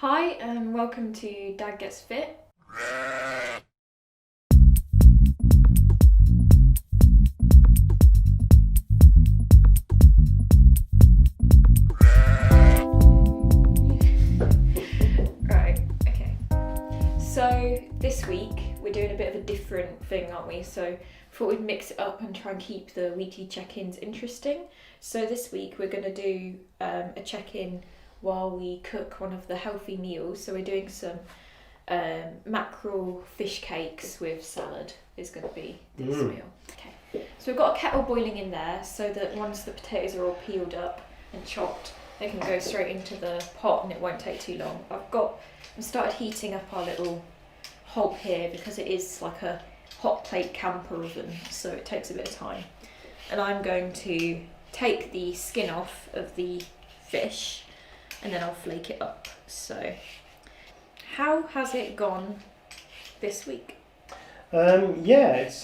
Hi, and welcome to Dad Gets Fit. Right, okay. So this week we're doing a bit of a different thing, aren't we? So thought we'd mix it up and try and keep the weekly check-ins interesting. So this week we're going to do a check-in while we cook one of the healthy meals. So we're doing some mackerel fish cakes with salad is going to be this meal. Okay. So we've got a kettle boiling in there so that once the potatoes are all peeled up and chopped, they can go straight into the pot and it won't take too long. I've started heating up our little hob here because it is like a hot plate camper oven, so it takes a bit of time. And I'm going to take the skin off of the fish and then I'll flake it up. So how has it gone this week? It's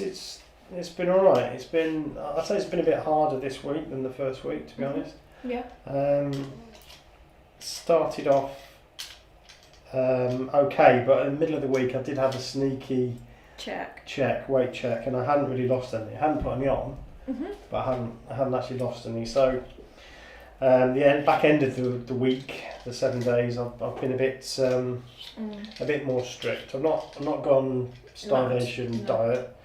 been alright. I'd say it's been a bit harder this week than the first week, to be honest. Yeah. Started off okay, but in the middle of the week I did have a sneaky weight check, and I hadn't really lost any. I hadn't put any on, but I hadn't actually lost any. So back end of the week, the 7 days, I've been a bit more strict. I've not gone starvation diet,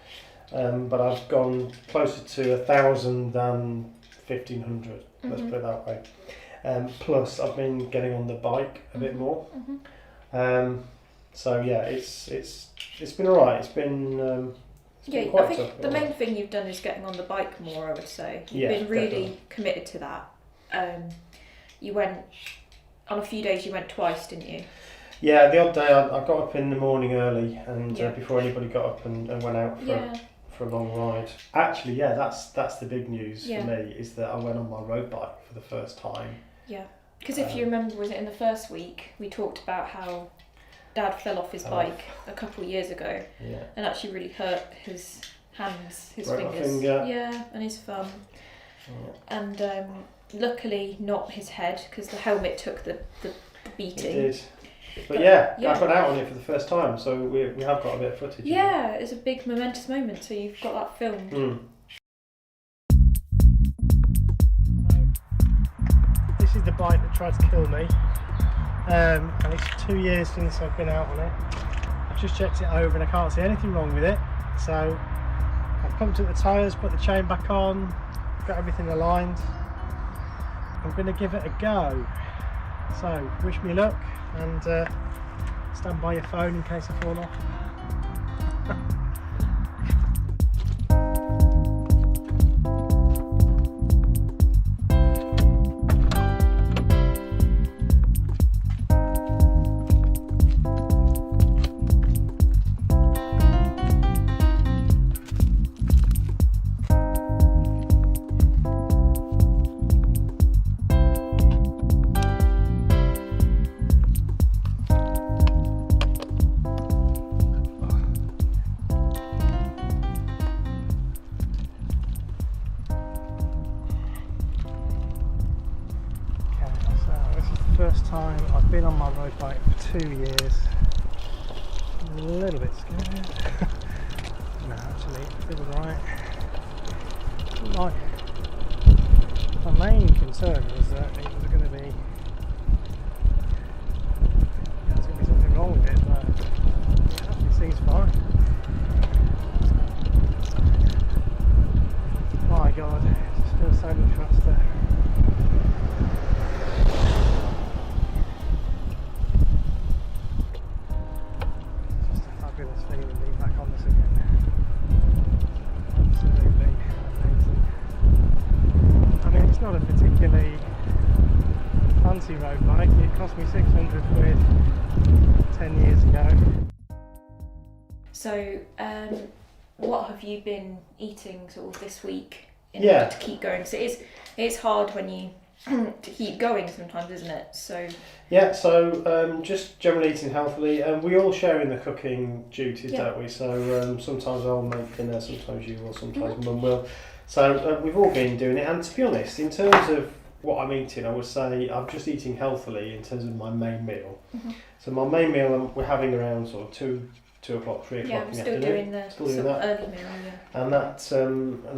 but I've gone closer to 1,000 than 1,500. Let's put it that way. Plus, I've been getting on the bike a bit more. So yeah, it's been alright. It's been quite I think tough. the main thing you've done is getting on the bike more, I would say. You've been really definitely committed to that. You went on a few days. You went twice, didn't you? Yeah, the odd day I got up in the morning early, and before anybody got up and went out for a long ride. Actually, that's the big news for me, is that I went on my road bike for the first time. Yeah, because if you remember, was it in the first week we talked about how Dad fell off his bike a couple of years ago, and actually really hurt his hands, his fingers, and his thumb, and luckily not his head, because the helmet took the beating. It did. But I got out on it for the first time, so we have got a bit of footage. Yeah, it's a big momentous moment, so you've got that filmed. This is the bike that tried to kill me, and it's 2 years since I've been out on it. I've just checked it over and I can't see anything wrong with it, so I've pumped up the tyres, put the chain back on, got everything aligned. I'm going to give it a go, so wish me luck, and stand by your phone in case I fall off. First time I've been on my road bike for 2 years. I'm a little bit scared. No, actually, it feels alright. My main concern was that it was going to be there's going to be something wrong with it, but it seems fine. My God, it just feels so much faster. Not a particularly fancy road bike. It cost me 600 quid 10 years ago. So, what have you been eating sort of this week in order to keep going? So it's hard when you to keep going sometimes, isn't it? So just generally eating healthily, and we all share in the cooking duties, don't we? So sometimes I'll make dinner, sometimes you will, sometimes Mum will. So we've all been doing it, and to be honest, in terms of what I'm eating, I would say I'm just eating healthily in terms of my main meal. So my main meal we're having around sort of 2 o'clock, 3 o'clock yeah, in I'm the still afternoon. doing the sort of early meal, yeah. And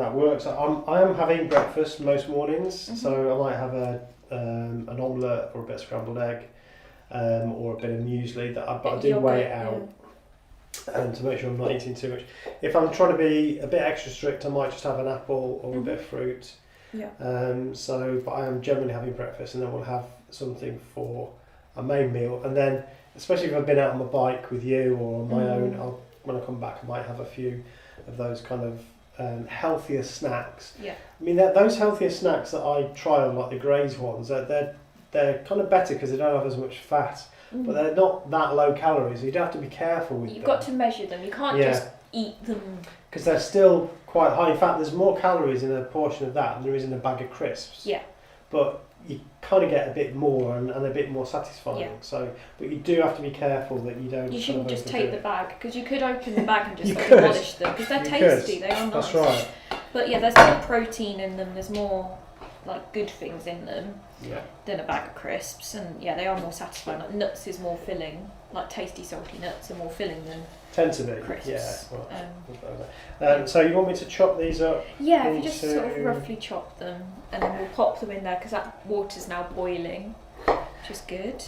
that works. I am having breakfast most mornings, so I might have an omelette or a bit of scrambled egg, or a bit of muesli. But I do weigh it out. To make sure I'm not eating too much. If I'm trying to be a bit extra strict, I might just have an apple or a bit of fruit. Yeah. But I am generally having breakfast, and then we'll have something for a main meal. And then, especially if I've been out on my bike with you or on my own, when I come back, I might have a few of those kind of healthier snacks. Yeah. I mean, those healthier snacks that I try on, like the Graze ones, they're kind of better because they don't have as much fat. But they're not that low calories. So you'd have to be careful with them. You've got to measure them. You can't just eat them. Because they're still quite high. In fact, there's more calories in a portion of that than there is in a bag of crisps. Yeah. But you kind of get a bit more and a bit more satisfying. Yeah. So, but you do have to be careful that you don't. You shouldn't just take the bag, because you could open the bag and just demolish them, because they're tasty. They are nice. That's right. But yeah, there's more protein in them. There's more like good things in them than a bag of crisps, and they are more satisfying. Like nuts is more filling, like tasty salty nuts are more filling than tend to be crisps. Yeah. Well, so you want me to chop these up? Yeah, if you just sort of roughly chop them, and then we'll pop them in there because that water's now boiling, which is good.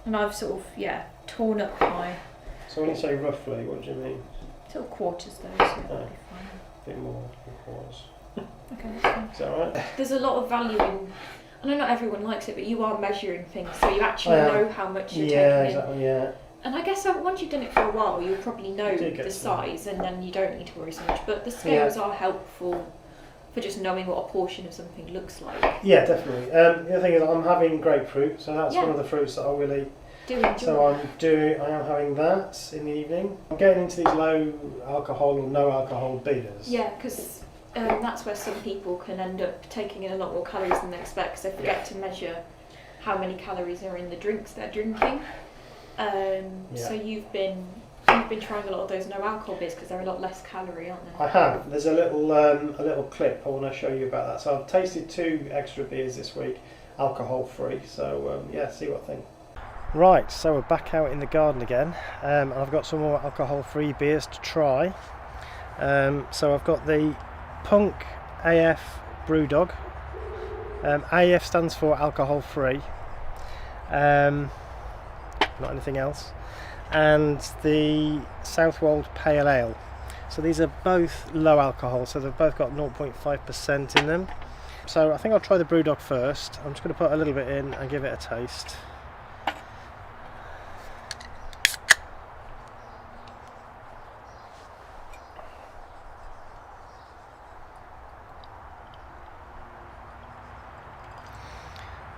And I've sort of torn up my. So when you say roughly, what do you mean? Sort of quarters though, so that'll be fine. A bit more than quarters. Okay, that's fine. Is that right? There's a lot of value in. I know not everyone likes it, but you are measuring things, so you actually know how much you're taking in. Exactly, yeah. And I guess once you've done it for a while, you'll probably know the size, and then you don't need to worry so much. But the scales are helpful for just knowing what a portion of something looks like. Yeah, definitely. The other thing is I'm having grapefruit, so that's one of the fruits that I really do enjoy. So I am having that in the evening. I'm getting into these low alcohol or no alcohol beers. Yeah, because that's where some people can end up taking in a lot more calories than they expect, because they forget to measure how many calories are in the drinks they're drinking. So you've been trying a lot of those no alcohol beers because they're a lot less calorie, aren't they? I have. There's a little clip I want to show you about that. So I've tasted 2 extra beers this week, alcohol free. So see what I think. Right, so we're back out in the garden again, and I've got some more alcohol free beers to try. So I've got the Punk AF Brewdog. AF stands for alcohol free. Not anything else, and the Southwold Pale Ale. So these are both low alcohol, so they've both got 0.5% in them. So I think I'll try the Brewdog first. I'm just going to put a little bit in and give it a taste.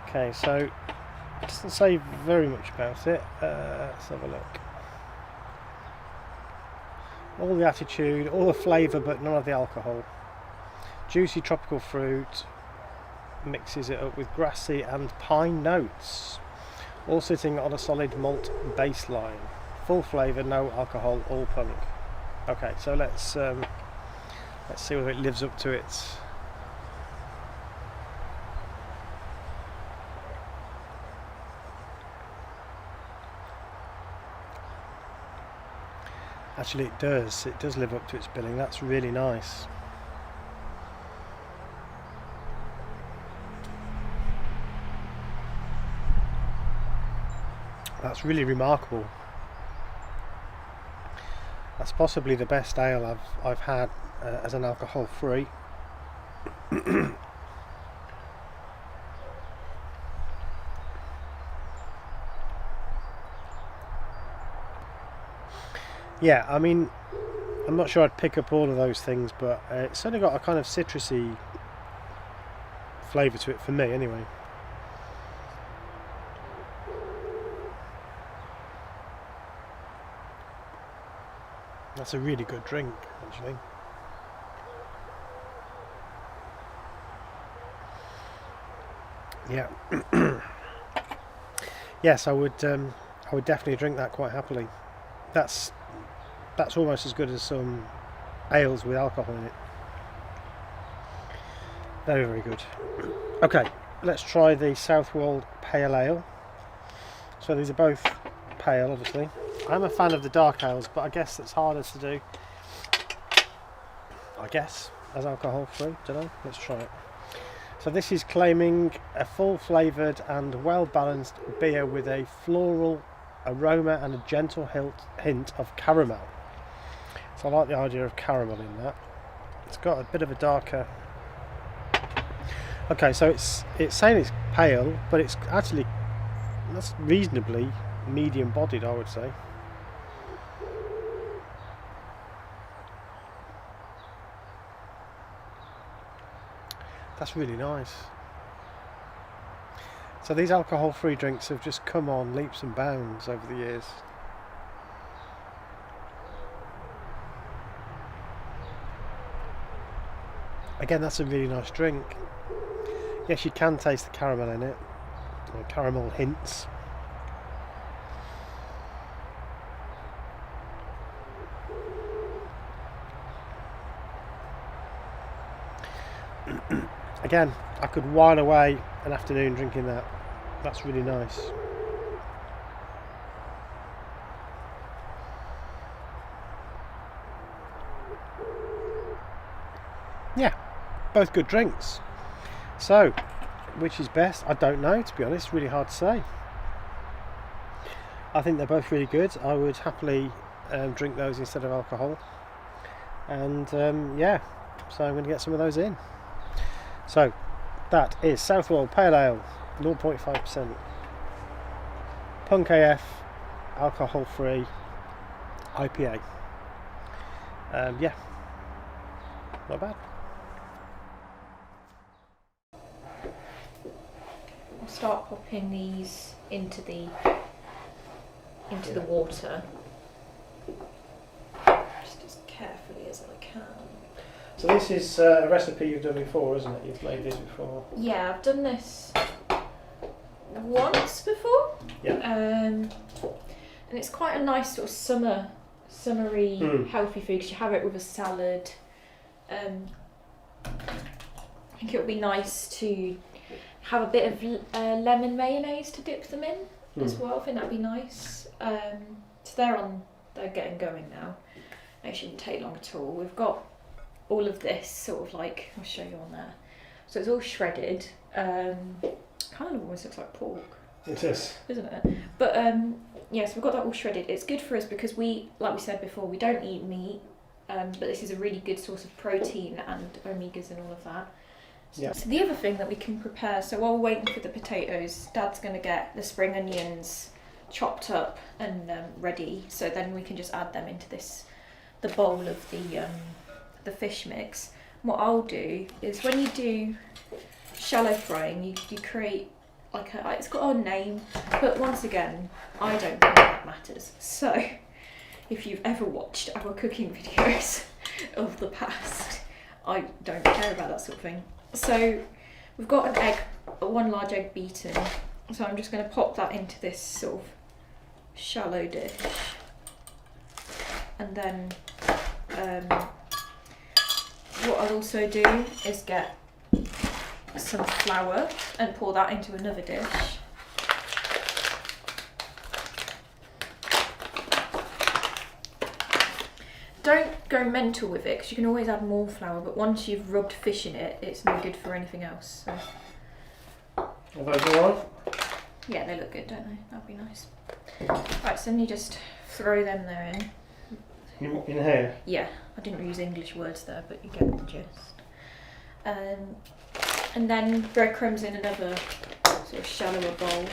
Okay, so it doesn't say very much about it. Let's have a look. All the attitude, all the flavour, but none of the alcohol. Juicy tropical fruit, mixes it up with grassy and pine notes, all sitting on a solid malt baseline. Full flavour, no alcohol, all punk. Okay, so let's see whether it lives up to its. Actually it does live up to its billing. That's really nice. That's really remarkable. That's possibly the best ale I've had as an alcohol free. Yeah, I mean, I'm not sure I'd pick up all of those things, but it's certainly got a kind of citrusy flavour to it for me anyway. That's a really good drink, actually. Yeah. Yes, I would definitely drink that quite happily. That's almost as good as some ales with alcohol in it. Very, very good. Okay, let's try the Southwold Pale Ale. So these are both pale, obviously. I'm a fan of the dark ales, but I guess it's harder to do. I guess, as alcohol free, don't know, let's try it. So this is claiming a full flavoured and well balanced beer with a floral aroma and a gentle hint of caramel. So I like the idea of caramel in that. It's got a bit of a darker... Okay, so it's saying it's pale, but it's actually, that's reasonably medium bodied, I would say. That's really nice. So these alcohol-free drinks have just come on leaps and bounds over the years. Again, that's a really nice drink. Yes, you can taste the caramel in it, or caramel hints. Again, I could while away an afternoon drinking that. That's really nice. Yeah, both good drinks. So, which is best? I don't know, to be honest. Really hard to say. I think they're both really good. I would happily drink those instead of alcohol. And yeah, so I'm going to get some of those in. So that is Southwold Pale Ale, 0.5%. Punk AF, alcohol free IPA. Yeah, not bad. I'll start popping these into the water, just as carefully as I can. So this is a recipe you've done before, isn't it? You've made this before. Yeah, I've done this once before. Yeah. And it's quite a nice sort of summery, healthy food because you have it with a salad. I think it would be nice to have a bit of lemon mayonnaise to dip them in as well. I think that'd be nice. So they're getting going now. It shouldn't take long at all. We've got all of this sort of like, I'll show you on there. So it's all shredded. Kind of almost looks like pork. It is. Isn't it? But yeah, so we've got that all shredded. It's good for us because we, like we said before, we don't eat meat. But this is a really good source of protein and omegas and all of that. Yeah. So the other thing that we can prepare, so while we're waiting for the potatoes, Dad's going to get the spring onions chopped up and ready. So then we can just add them into the bowl of the fish mix. And what I'll do is when you do shallow frying, you create like it's got a name, but once again, I don't think that matters. So if you've ever watched our cooking videos of the past, I don't care about that sort of thing. So we've got one large egg beaten. So I'm just going to pop that into this sort of shallow dish. And then what I'll also do is get some flour and pour that into another dish. Don't go mental with it because you can always add more flour, but once you've rubbed fish in it, it's no good for anything else. So. Are those alright? Yeah, they look good, don't they? That'd be nice. Right, so then you just throw them there in. In here? Yeah, I didn't use English words there, but you get the gist. And then breadcrumbs in another sort of shallower bowl.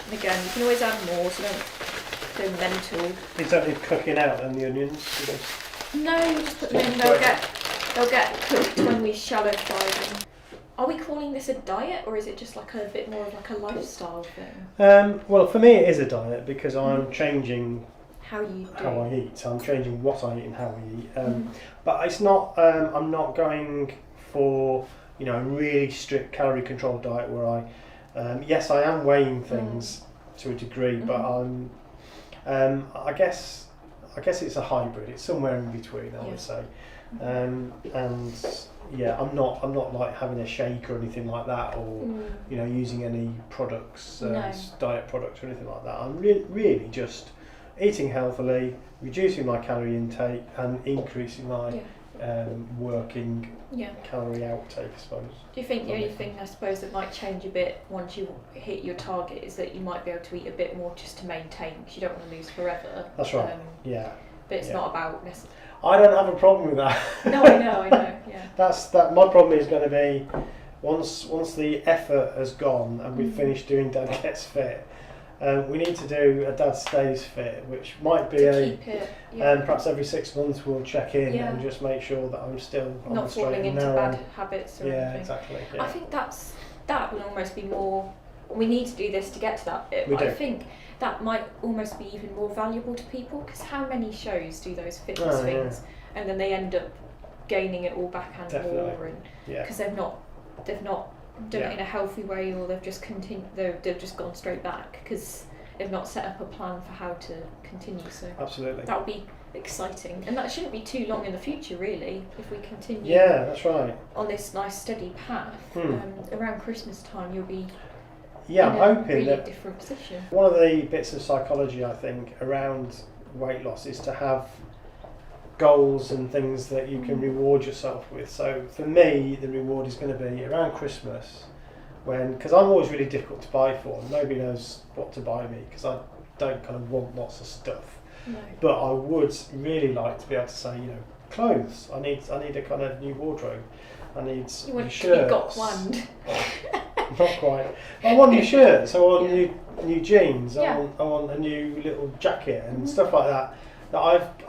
And again, you can always add more, so don't go mental. Is that it cooking out then, the onions? No, you just put them in. They'll get cooked when we shallow fry them. Are we calling this a diet, or is it just like a bit more of like a lifestyle thing? Well, for me it is a diet because I'm changing how I eat. So I'm changing what I eat and how I eat. But it's not. I'm not going for a really strict calorie control diet where I. Yes, I am weighing things to a degree, but I'm. I guess it's a hybrid. It's somewhere in between, I would say. And I'm not like having a shake or anything like that, or using any products, diet products or anything like that. I'm really just eating healthily, reducing my calorie intake, and increasing my working calorie outtake, I suppose. Do you think the only thing I suppose that might change a bit once you hit your target is that you might be able to eat a bit more just to maintain, because you don't want to lose forever? That's right. But it's not about necessarily. I don't have a problem with that. No, I know. Yeah. That's my problem is going to be once the effort has gone and we've finished doing Dad Gets Fit. We need to do a Dad Stays Fit, which might be and perhaps every 6 months we'll check in and just make sure that I'm still on not the straight falling and into narrow. bad habits or anything. Exactly. Yeah. I think that would almost be more. We need to do this to get to that bit. I think that might almost be even more valuable to people, because how many shows do those fitness things, and then they end up gaining it all back and more, and because they've not done it in a healthy way, or they've just they've just gone straight back because they've not set up a plan for how to continue. So absolutely, that would be exciting, and that shouldn't be too long in the future, really, if we continue. Yeah, that's right. On this nice steady path, around Christmas time, you'll be. I'm hoping really that different position. One of the bits of psychology I think around weight loss is to have goals and things that you can reward yourself with. So for me, the reward is going to be around Christmas, because I'm always really difficult to buy for. Nobody knows what to buy me because I don't kind of want lots of stuff. No. But I would really like to be able to say, clothes. I need a kind of new wardrobe. I need new shirts. You've got planned. Not quite. I want new shirts. I want new jeans. I want a new little jacket and stuff like that. That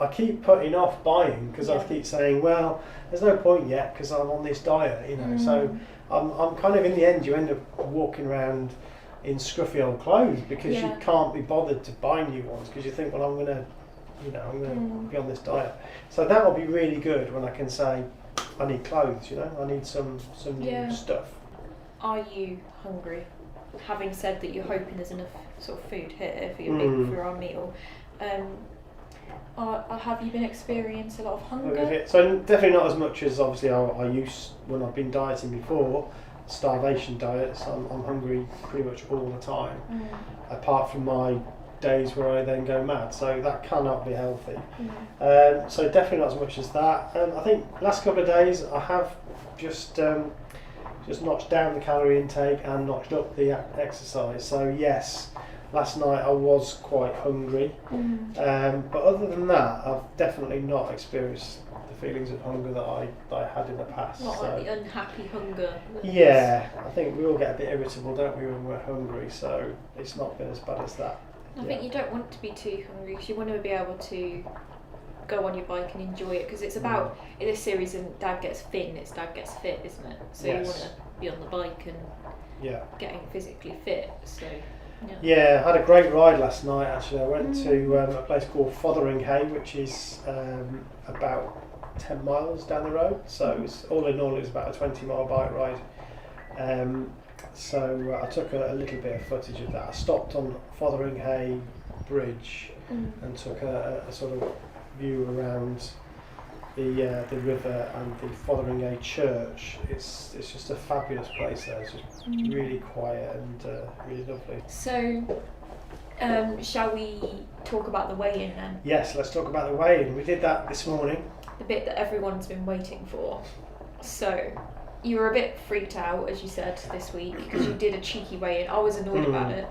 I keep putting off buying because I keep saying, well, there's no point yet because I'm on this diet, So I'm kind of, in the end, you end up walking around in scruffy old clothes because you can't be bothered to buy new ones because you think, well, I'm gonna be on this diet. So that will be really good when I can say, I need clothes. I need some new stuff. Are you hungry? Having said that, you're hoping there's enough sort of food here for our meal. Have you been experiencing a lot of hunger? So definitely not as much as obviously I used when I've been dieting before. Starvation diets. I'm hungry pretty much all the time, apart from my days where I then go mad. So that cannot be healthy. So definitely not as much as that. I think last couple of days I have just notched down the calorie intake and notched up the exercise. So yes, last night I was quite hungry, but other than that, I've definitely not experienced the feelings of hunger that I had in the past. Not like the unhappy hunger. Yeah, I think we all get a bit irritable, don't we, when we're hungry, so it's not been as bad as that. I think you don't want to be too hungry because you want to be able to go on your bike and enjoy it, because it's about, in this series, and Dad Gets Thin, it's Dad Gets Fit, isn't it? So you want to be on the bike and getting physically fit. So I had a great ride last night actually. I went to a place called Fotheringhay, which is about 10 miles down the road, so it's, all in all it was about a 20-mile bike ride. So I took a little bit of footage of that. I stopped on Fotheringhay Bridge and took a sort of view around the river and the Fotheringhay Church. It's just a fabulous place there. It's just really quiet and really lovely. So, shall we talk about the weigh-in then? Yes, let's talk about the weigh-in. We did that this morning. The bit that everyone's been waiting for. So, you were a bit freaked out, as you said, this week, because you did a cheeky weigh-in. I was annoyed about it.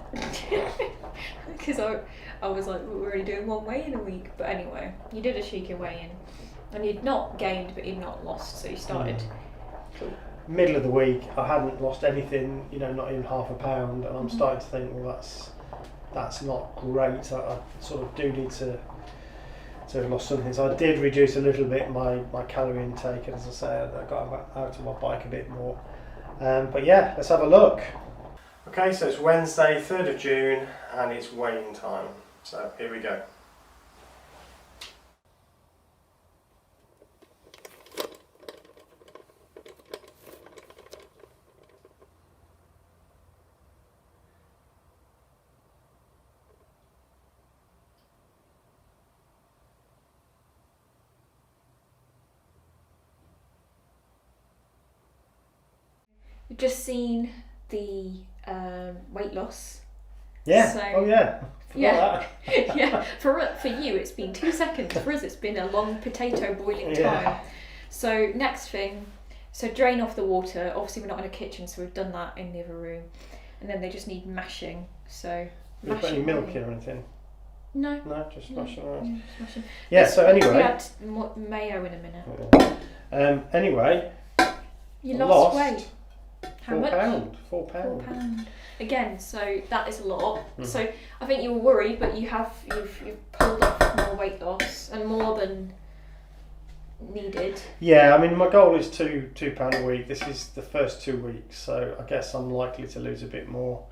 Because I was like, we're only doing one weigh-in a week. But anyway, you did a cheeky weigh-in. And you'd not gained, but you'd not lost, so you started. Cool. Middle of the week, I hadn't lost anything, not even half a pound, and I'm starting to think, well, that's not great. I sort of do need to have lost something. So I did reduce a little bit my calorie intake, and as I say, I got out on my bike a bit more. But yeah, let's have a look. Okay, so it's Wednesday, 3rd of June, and it's weigh-in time. So here we go. We've just seen the weight loss. Yeah. So, oh yeah. Yeah. Yeah. For you, it's been 2 seconds. For us, it's been a long potato boiling time. So next thing, drain off the water. Obviously, we're not in a kitchen, so we've done that in the other room. And then they just need mashing. So. You put any milk in or anything? No. No, just smashing around. Yeah, smashing. Yeah. So anyway. We had mayo in a minute. Anyway. You lost weight. How much? £4. £4. Again, so that is a lot. So I think you were worried, but you've pulled off more weight loss and more than needed. Yeah, I mean my goal is £2 a week. This is the first 2 weeks, so I guess I'm likely to lose a bit more.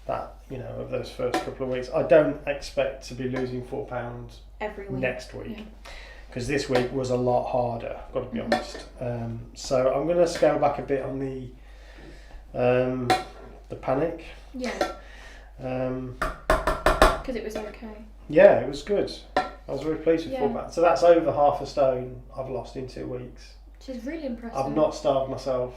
That of those first couple of weeks. I don't expect to be losing £4 every week next week. Because this week was a lot harder, I've got to be honest. So I'm going to scale back a bit on the panic. Yeah. Because it was okay. Yeah, it was good. I was very pleased with £4. So that's over half a stone I've lost in 2 weeks. Which is really impressive. I've not starved myself,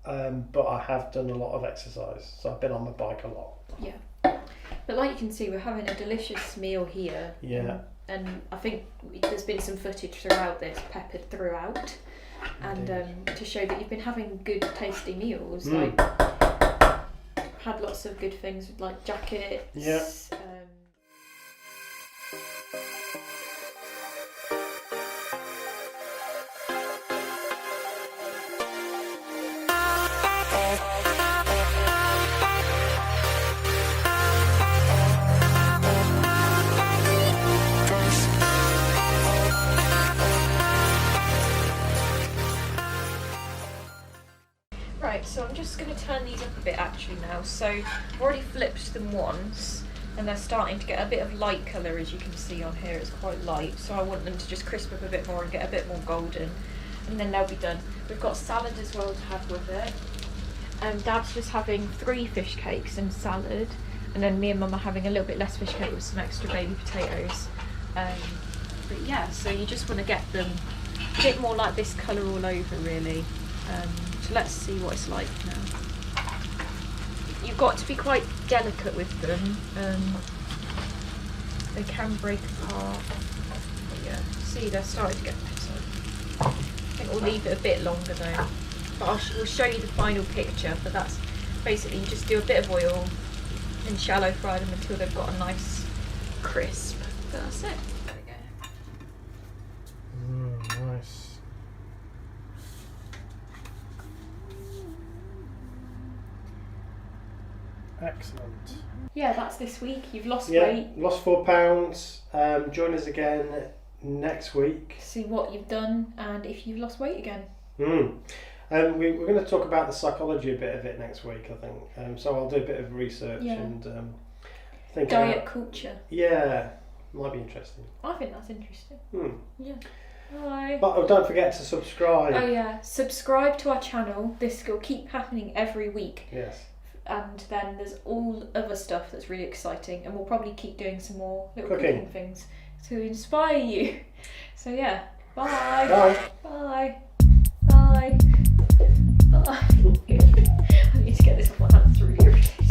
but I have done a lot of exercise. So I've been on my bike a lot. Yeah. But like you can see, we're having a delicious meal here. Yeah. And I think there's been some footage throughout this, peppered throughout, and to show that you've been having good, tasty meals. Like, had lots of good things like jackets. Yeah. So I'm just going to turn these up a bit actually now. So I've already flipped them once and they're starting to get a bit of light colour, as you can see on here. It's quite light, so I want them to just crisp up a bit more and get a bit more golden, and then they'll be done. We've got salad as well to have with it. Dad's just having 3 fish cakes and salad, and then me and Mum are having a little bit less fish cake with some extra baby potatoes. But yeah, so you just want to get them a bit more like this colour all over really. So let's see what it's like now. You've got to be quite delicate with them. They can break apart. But yeah, see they're starting to get better. I think we'll leave it a bit longer though. But we'll show you the final picture. But that's basically, you just do a bit of oil and shallow fry them until they've got a nice crisp. But that's it. There we go. Nice. Excellent. Yeah, that's this week. You've lost weight. Lost £4. Join us again next week. See what you've done and if you've lost weight again. We're going to talk about the psychology a bit of it next week, I think. So I'll do a bit of research and think diet culture. Yeah, might be interesting. I think that's interesting. Yeah. Bye. But don't forget to subscribe. Oh yeah, subscribe to our channel. This will keep happening every week. Yes. And then there's all other stuff that's really exciting, and we'll probably keep doing some more little cooking things to inspire you. So yeah, bye. Bye. Bye. Bye. Bye. I need to get this off my hands, it's really irritating.